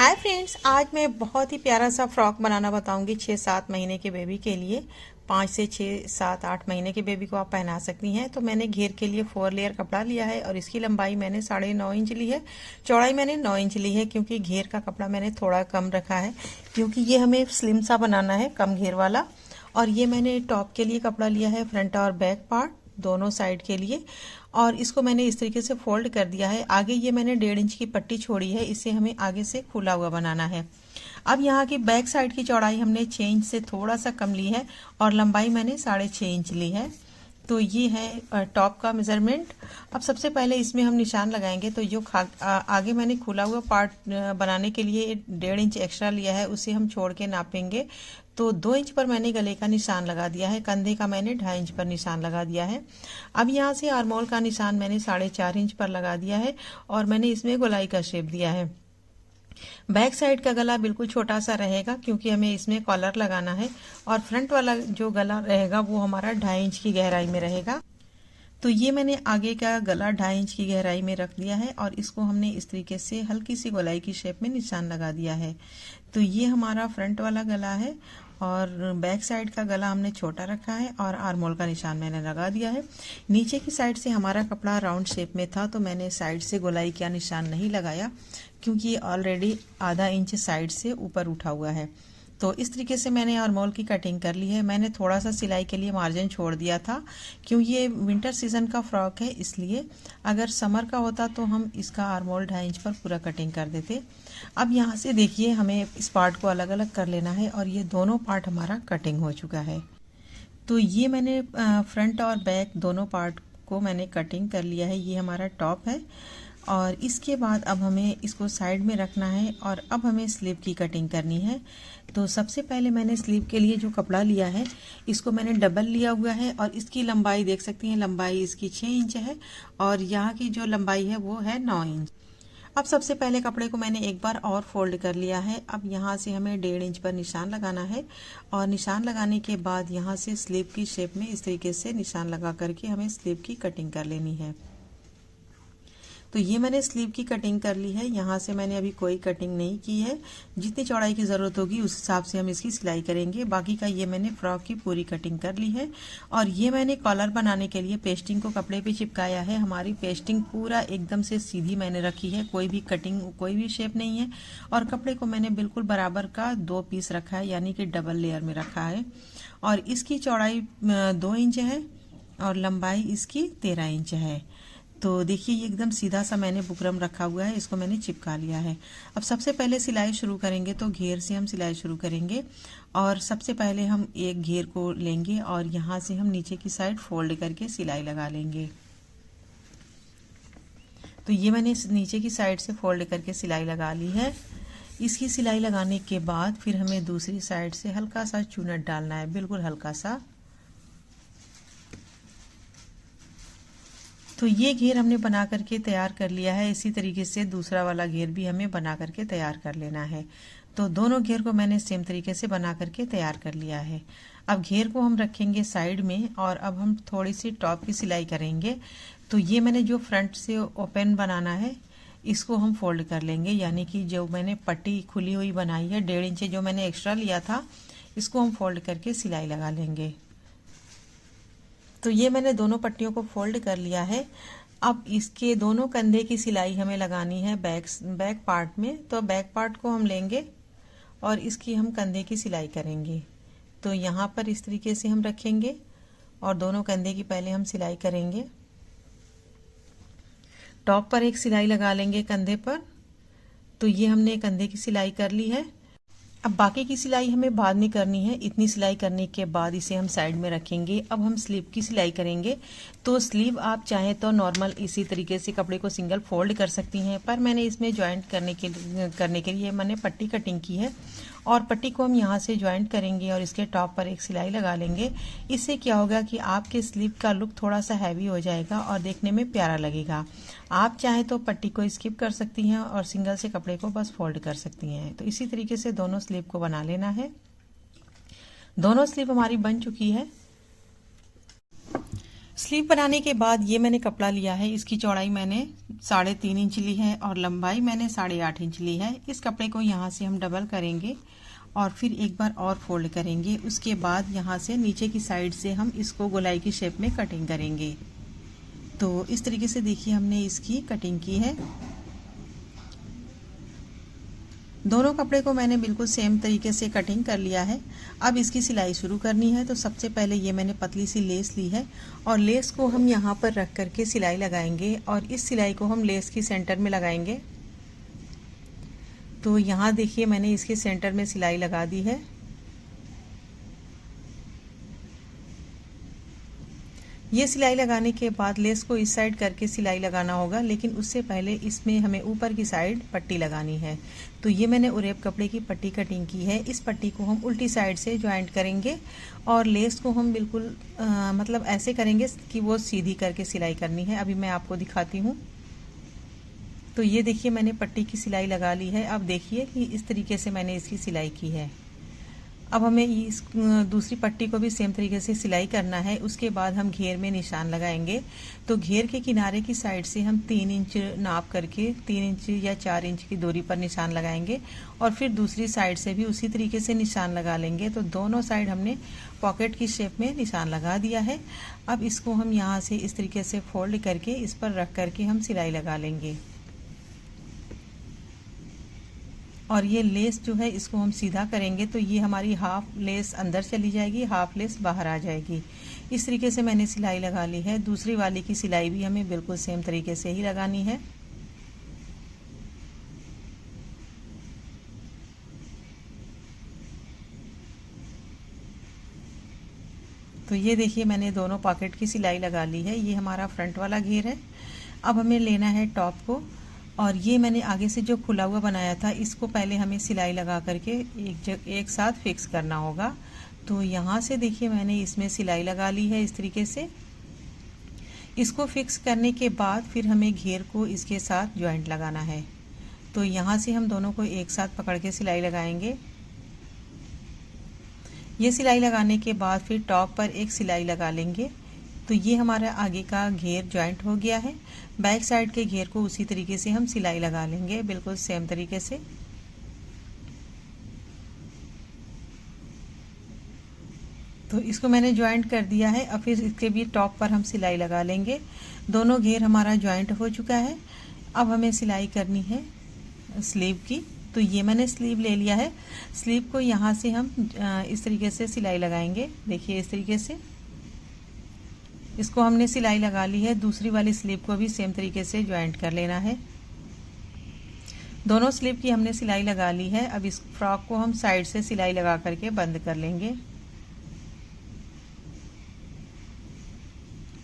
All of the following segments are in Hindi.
हाय फ्रेंड्स, आज मैं बहुत ही प्यारा सा फ्रॉक बनाना बताऊंगी 6-7 महीने के बेबी के लिए। 5 से 6-7-8 महीने के बेबी को आप पहना सकती हैं। तो मैंने घेर के लिए 4 लेयर कपड़ा लिया है और इसकी लंबाई मैंने 9.5 इंच ली है, चौड़ाई मैंने 9 इंच ली है, क्योंकि घेर का कपड़ा मैंने थोड़ा कम रखा है क्योंकि ये हमें स्लिम सा बनाना है, कम घेर वाला। और ये मैंने टॉप के लिए कपड़ा लिया है, फ्रंट और बैक पार्ट दोनों साइड के लिए, और इसको मैंने इस तरीके से फोल्ड कर दिया है। आगे ये मैंने 1.5 इंच की पट्टी छोड़ी है, इसे हमें आगे से खुला हुआ बनाना है। अब यहाँ की बैक साइड की चौड़ाई हमने 6 इंच से थोड़ा सा कम ली है और लंबाई मैंने 6.5 इंच ली है। तो ये है टॉप का मेजरमेंट। अब सबसे पहले इसमें हम निशान लगाएंगे। तो जो आगे मैंने खुला हुआ पार्ट बनाने के लिए 1.5 इंच एक्स्ट्रा लिया है, उसे हम छोड़ के नापेंगे। तो 2 इंच पर मैंने गले का निशान लगा दिया है, कंधे का मैंने 2.5 इंच पर निशान लगा दिया है। अब यहाँ से आर्मोल का निशान मैंने 4.5 इंच पर लगा दिया है और मैंने इसमें गोलाई का शेप दिया है। बैक साइड का गला बिल्कुल छोटा सा रहेगा क्योंकि हमें इसमें कॉलर लगाना है, और फ्रंट वाला जो गला रहेगा वो हमारा 2.5 इंच की गहराई में रहेगा। तो ये मैंने आगे का गला 2.5 इंच की गहराई में रख दिया है और इसको हमने इस तरीके से हल्की सी गोलाई की शेप में निशान लगा दिया है। तो ये हमारा फ्रंट वाला गला है और बैक साइड का गला हमने छोटा रखा है और आर्मोल का निशान मैंने लगा दिया है। नीचे की साइड से हमारा कपड़ा राउंड शेप में था, तो मैंने साइड से गोलाई का निशान नहीं लगाया क्योंकि ऑलरेडी आधा इंच साइड से ऊपर उठा हुआ है। तो इस तरीके से मैंने आर्मोल की कटिंग कर ली है। मैंने थोड़ा सा सिलाई के लिए मार्जिन छोड़ दिया था क्योंकि ये विंटर सीजन का फ्रॉक है, इसलिए अगर समर का होता तो हम इसका आर्मोल 2.5 इंच पर पूरा कटिंग कर देते। अब यहाँ से देखिए, हमें इस पार्ट को अलग अलग कर लेना है और ये दोनों पार्ट हमारा कटिंग हो चुका है। तो ये मैंने फ्रंट और बैक दोनों पार्ट को मैंने कटिंग कर लिया है। ये हमारा टॉप है और इसके बाद अब हमें इसको साइड में रखना है और अब हमें स्लीव की कटिंग करनी है। तो सबसे पहले मैंने स्लीव के लिए जो कपड़ा लिया है इसको मैंने डबल लिया हुआ है और इसकी लंबाई देख सकती हैं, लंबाई इसकी 6 इंच है और यहाँ की जो लंबाई है वो है 9 इंच। अब सबसे पहले कपड़े को मैंने एक बार और फोल्ड कर लिया है। अब यहाँ से हमें 1.5 इंच पर निशान लगाना है और निशान लगाने के बाद यहाँ से स्लीव की शेप में इस तरीके से निशान लगा करके हमें स्लीव की कटिंग कर लेनी है। तो ये मैंने स्लीव की कटिंग कर ली है। यहाँ से मैंने अभी कोई कटिंग नहीं की है, जितनी चौड़ाई की ज़रूरत होगी उस हिसाब से हम इसकी सिलाई करेंगे। बाकी का ये मैंने फ्रॉक की पूरी कटिंग कर ली है और ये मैंने कॉलर बनाने के लिए पेस्टिंग को कपड़े पे चिपकाया है। हमारी पेस्टिंग पूरा एकदम से सीधी मैंने रखी है, कोई भी कटिंग कोई भी शेप नहीं है, और कपड़े को मैंने बिल्कुल बराबर का 2 पीस रखा है, यानी कि डबल लेयर में रखा है। और इसकी चौड़ाई 2 इंच है और लंबाई इसकी 13 इंच है। तो देखिए, ये एकदम सीधा सा मैंने बुकरम रखा हुआ है, इसको मैंने चिपका लिया है। अब सबसे पहले सिलाई शुरू करेंगे, तो घेर से हम सिलाई शुरू करेंगे और सबसे पहले हम एक घेर को लेंगे और यहाँ से हम नीचे की साइड फोल्ड करके सिलाई लगा लेंगे। तो ये मैंने नीचे की साइड से फोल्ड करके सिलाई लगा ली है। इसकी सिलाई लगाने के बाद फिर हमें दूसरी साइड से हल्का सा चूनट डालना है, बिल्कुल हल्का सा। तो ये घेर हमने बना करके तैयार कर लिया है। इसी तरीके से दूसरा वाला घेर भी हमें बना करके तैयार कर लेना है। तो दोनों घेर को मैंने सेम तरीके से बना करके तैयार कर लिया है। अब घेर को हम रखेंगे साइड में और अब हम थोड़ी सी टॉप की सिलाई करेंगे। तो ये मैंने जो फ्रंट से ओपन बनाना है इसको हम फोल्ड कर लेंगे, यानी कि जो मैंने पट्टी खुली हुई बनाई है 1.5 इंच जो मैंने एक्स्ट्रा लिया था, इसको हम फोल्ड करके सिलाई लगा लेंगे। तो ये मैंने दोनों पट्टियों को फोल्ड कर लिया है। अब इसके दोनों कंधे की सिलाई हमें लगानी है बैक पार्ट में। तो बैक पार्ट को हम लेंगे और इसकी हम कंधे की सिलाई करेंगे। तो यहाँ पर इस तरीके से हम रखेंगे और दोनों कंधे की पहले हम सिलाई करेंगे। टॉप पर एक सिलाई लगा लेंगे कंधे पर। तो ये हमने कंधे की सिलाई कर ली है। अब बाकी की सिलाई हमें बाद में करनी है। इतनी सिलाई करने के बाद इसे हम साइड में रखेंगे। अब हम स्लीव की सिलाई करेंगे। तो स्लीव आप चाहें तो नॉर्मल इसी तरीके से कपड़े को सिंगल फोल्ड कर सकती हैं, पर मैंने इसमें ज्वाइंट करने के लिए मैंने पट्टी कटिंग की है और पट्टी को हम यहाँ से ज्वाइंट करेंगे और इसके टॉप पर एक सिलाई लगा लेंगे। इससे क्या होगा कि आपके स्लीव का लुक थोड़ा सा हैवी हो जाएगा और देखने में प्यारा लगेगा। आप चाहें तो पट्टी को स्किप कर सकती हैं और सिंगल से कपड़े को बस फोल्ड कर सकती हैं। तो इसी तरीके से दोनों स्लीव को बना लेना है। दोनों स्लीव हमारी बन चुकी है। स्लीव बनाने के बाद ये मैंने कपड़ा लिया है, इसकी चौड़ाई मैंने 3.5 इंच ली है और लंबाई मैंने 8.5 इंच ली है। इस कपड़े को यहाँ से हम डबल करेंगे और फिर एक बार और फोल्ड करेंगे। उसके बाद यहाँ से नीचे की साइड से हम इसको गोलाई की शेप में कटिंग करेंगे। तो इस तरीके से देखिए हमने इसकी कटिंग की है। दोनों कपड़े को मैंने बिल्कुल सेम तरीके से कटिंग कर लिया है। अब इसकी सिलाई शुरू करनी है। तो सबसे पहले ये मैंने पतली सी लेस ली है और लेस को हम यहाँ पर रख करके सिलाई लगाएंगे और इस सिलाई को हम लेस की सेंटर में लगाएंगे। तो यहाँ देखिए मैंने इसके सेंटर में सिलाई लगा दी है। ये सिलाई लगाने के बाद लेस को इस साइड करके सिलाई लगाना होगा, लेकिन उससे पहले इसमें हमें ऊपर की साइड पट्टी लगानी है। तो ये मैंने उरेब कपड़े की पट्टी कटिंग की है। इस पट्टी को हम उल्टी साइड से ज्वाइंट करेंगे और लेस को हम बिल्कुल मतलब ऐसे करेंगे कि वो सीधी करके सिलाई करनी है। अभी मैं आपको दिखाती हूँ। तो ये देखिए मैंने पट्टी की सिलाई लगा ली है। अब देखिए कि इस तरीके से मैंने इसकी सिलाई की है। अब हमें इस दूसरी पट्टी को भी सेम तरीके से सिलाई करना है। उसके बाद हम घेर में निशान लगाएंगे। तो घेर के किनारे की साइड से हम 3 इंच नाप करके 3 इंच या 4 इंच की दूरी पर निशान लगाएंगे और फिर दूसरी साइड से भी उसी तरीके से निशान लगा लेंगे। तो दोनों साइड हमने पॉकेट की शेप में निशान लगा दिया है। अब इसको हम यहाँ से इस तरीके से फोल्ड करके इस पर रख करके हम सिलाई लगा लेंगे और ये लेस जो है इसको हम सीधा करेंगे। तो ये हमारी हाफ लेस अंदर चली जाएगी, हाफ लेस बाहर आ जाएगी। इस तरीके से मैंने सिलाई लगा ली है। दूसरी वाली की सिलाई भी हमें बिल्कुल सेम तरीके से ही लगानी है। तो ये देखिए मैंने दोनों पॉकेट की सिलाई लगा ली है। ये हमारा फ्रंट वाला घेर है। अब हमें लेना है टॉप को और ये मैंने आगे से जो खुला हुआ बनाया था इसको पहले हमें सिलाई लगा करके एक साथ फिक्स करना होगा। तो यहाँ से देखिए मैंने इसमें सिलाई लगा ली है इस तरीके से। इसको फिक्स करने के बाद फिर हमें घेर को इसके साथ ज्वाइंट लगाना है। तो यहाँ से हम दोनों को एक साथ पकड़ के सिलाई लगाएंगे। ये सिलाई लगाने के बाद फिर टॉप पर एक सिलाई लगा लेंगे। तो ये हमारा आगे का घेर ज्वाइंट हो गया है। बैक साइड के घेर को उसी तरीके से हम सिलाई लगा लेंगे, बिल्कुल सेम तरीके से। तो इसको मैंने ज्वाइंट कर दिया है। अब फिर इसके भी टॉप पर हम सिलाई लगा लेंगे। दोनों घेर हमारा ज्वाइंट हो चुका है। अब हमें सिलाई करनी है स्लीव की। तो ये मैंने स्लीव ले लिया है। स्लीव को यहाँ से हम इस तरीके से सिलाई लगाएंगे। देखिए इस तरीके से इसको हमने सिलाई लगा ली है। दूसरी वाली स्लीव को भी सेम तरीके से ज्वाइंट कर लेना है। दोनों स्लीव की हमने सिलाई लगा ली है। अब इस फ्रॉक को हम साइड से सिलाई लगा करके बंद कर लेंगे।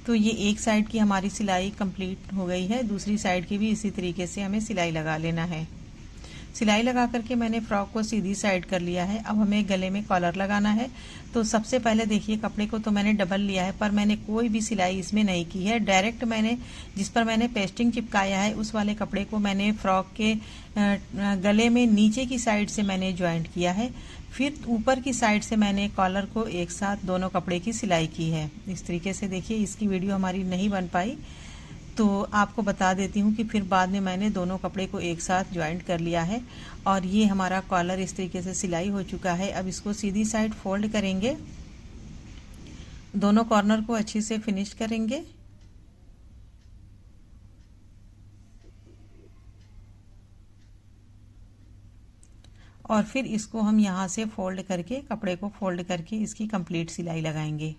तो ये एक साइड की हमारी सिलाई कंप्लीट हो गई है। दूसरी साइड की भी इसी तरीके से हमें सिलाई लगा लेना है। सिलाई लगा करके मैंने फ्रॉक को सीधी साइड कर लिया है। अब हमें गले में कॉलर लगाना है। तो सबसे पहले देखिए कपड़े को तो मैंने डबल लिया है, पर मैंने कोई भी सिलाई इसमें नहीं की है। डायरेक्ट मैंने जिस पर मैंने पेस्टिंग चिपकाया है उस वाले कपड़े को मैंने फ्रॉक के गले में नीचे की साइड से मैंने ज्वाइंट किया है। फिर ऊपर की साइड से मैंने कॉलर को एक साथ दोनों कपड़े की सिलाई की है। इस तरीके से देखिए इसकी वीडियो हमारी नहीं बन पाई तो आपको बता देती हूँ कि फिर बाद में मैंने दोनों कपड़े को एक साथ ज्वाइंट कर लिया है और ये हमारा कॉलर इस तरीके से सिलाई हो चुका है। अब इसको सीधी साइड फोल्ड करेंगे, दोनों कॉर्नर को अच्छे से फिनिश करेंगे। और फिर इसको हम यहाँ से फोल्ड करके कपड़े को फोल्ड करके इसकी कंप्लीट सिलाई लगाएंगे।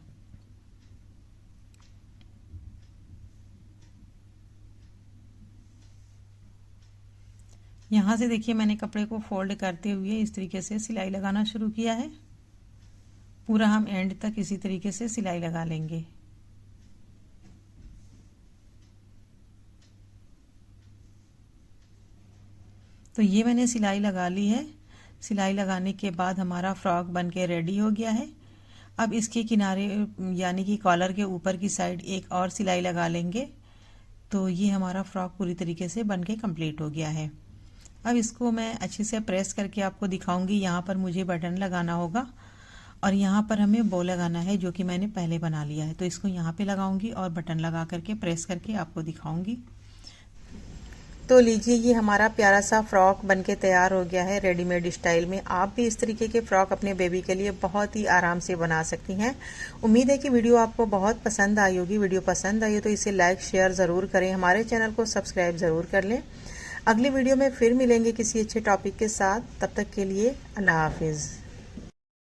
यहाँ से देखिए मैंने कपड़े को फोल्ड करते हुए इस तरीके से सिलाई लगाना शुरू किया है। पूरा हम एंड तक इसी तरीके से सिलाई लगा लेंगे। तो ये मैंने सिलाई लगा ली है। सिलाई लगाने के बाद हमारा फ्रॉक बनके रेडी हो गया है। अब इसके किनारे यानी कि कॉलर के ऊपर की साइड एक और सिलाई लगा लेंगे। तो ये हमारा फ्रॉक पूरी तरीके से बनके कंप्लीट हो गया है। अब इसको मैं अच्छे से प्रेस करके आपको दिखाऊंगी। यहाँ पर मुझे बटन लगाना होगा और यहाँ पर हमें बो लगाना है जो कि मैंने पहले बना लिया है। तो इसको यहाँ पे लगाऊंगी और बटन लगा करके प्रेस करके आपको दिखाऊंगी। तो लीजिए, ये हमारा प्यारा सा फ्रॉक बनके तैयार हो गया है रेडीमेड स्टाइल में। आप भी इस तरीके के फ्रॉक अपने बेबी के लिए बहुत ही आराम से बना सकती हैं। उम्मीद है कि वीडियो आपको बहुत पसंद आई होगी। वीडियो पसंद आई हो तो इसे लाइक शेयर ज़रूर करें, हमारे चैनल को सब्सक्राइब ज़रूर कर लें। अगली वीडियो में फिर मिलेंगे किसी अच्छे टॉपिक के साथ। तब तक के लिए अल्लाह हाफिज़।